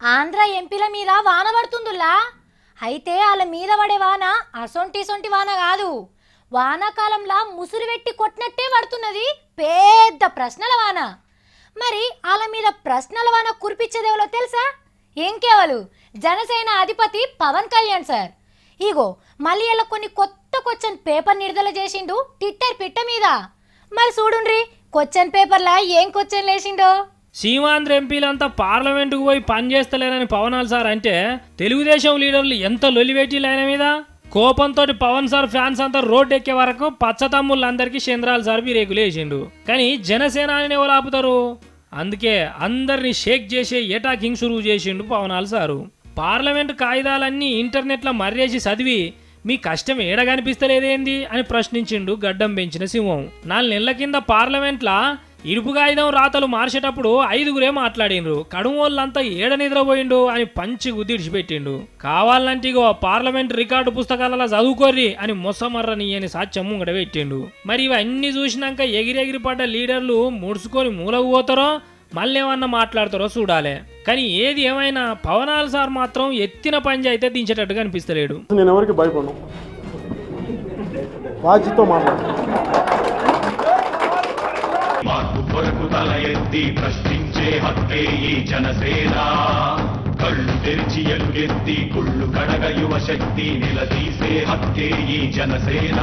ఆంధ్ర ఎంపీల మీద వాన పడుతుందిలా. అయితే వాళ్ళ మీద పడే వాన అసొంటి వాన కాదు, వానాకాలంలో ముసురు పెట్టి కొట్టినట్టే పడుతున్నది. పెద్ద ప్రశ్నల వాన. మరి వాళ్ళ మీద ప్రశ్నల వాన కురిపించేదేవలో తెలుసా? ఏం కేవలు జనసేన అధిపతి పవన్ కళ్యాణ్ సార్. ఇగో మళ్ళీ ఇలా కొన్ని కొత్త క్వశ్చన్ పేపర్ విడుదల చేసిండు ట్విట్టర్ పిట్ట మీద. మరి చూడుండ్రి క్వశ్చన్ పేపర్లా ఏం క్వశ్చన్ లేచిండో. సీమాంధ్ర ఎంపీలంతా పార్లమెంటుకు పోయి పనిచేస్తలేరని పవనాల్ సార్ అంటే తెలుగుదేశం లీడర్లు ఎంత లొలివేటీలు ఆయన మీద. కోపంతో పవన్ సార్ ఫ్యాన్స్ అంతా రోడ్డు ఎక్కే వరకు పచ్చతమ్ముళ్ళందరికీ చంద్రాల సార్ వీరేకులు వేసిండు. కానీ జనసేనాని ఎవరు ఆపుతారు? అందుకే అందరినీ షేక్ చేసే ఏటాకింగ్ షురువు చేసిండు పవనాల్ సారు. పార్లమెంటు కాయిదాలన్నీ ఇంటర్నెట్లో మర్రేసి చదివి మీ కష్టం ఏడ కనిపిస్తలేదేంది అని ప్రశ్నించిండు గడ్డం పెంచిన సింహం. 4 నెలల కింద పార్లమెంట్లా ఇరుపు కాగితం రాతలు మార్చేటప్పుడు 5గురే మాట్లాడిండ్రు. కడుమోళ్ళంతా ఏడ నిద్రపోయిండు అని పంచి గుద్దిడిచిపెట్టిండు. కావాలంటే ఇగో పార్లమెంట్ రికార్డు పుస్తకాలలో చదువుకోర్రి అని మొసమర్రనీయని సాక్ష్యం ముంగడ పెట్టిండు. మరి ఇవన్నీ చూసినాక ఎగిరెగిరి పడ్డ లీడర్లు ముడుచుకొని మూలకు పోతారో మళ్ళేమన్నా మాట్లాడతారో చూడాలి. కానీ ఏది ఏమైనా పవనాల్ సార్ మాత్రం ఎత్తిన పంజి అయితే దించేటట్టు కనిపిస్తలేడు. నేను ఎవరికి భయపడను, వాజితో మాట్లాడు. మార్పు కొరకు తల ఎత్తి ప్రశ్నించే హక్కే ఈ జనసేన. కళ్ళు తెరిచి ఎలుగెత్తి కుళ్ళు కడగ యువ శక్తి నిలదీసే హక్కే ఈ జనసేన.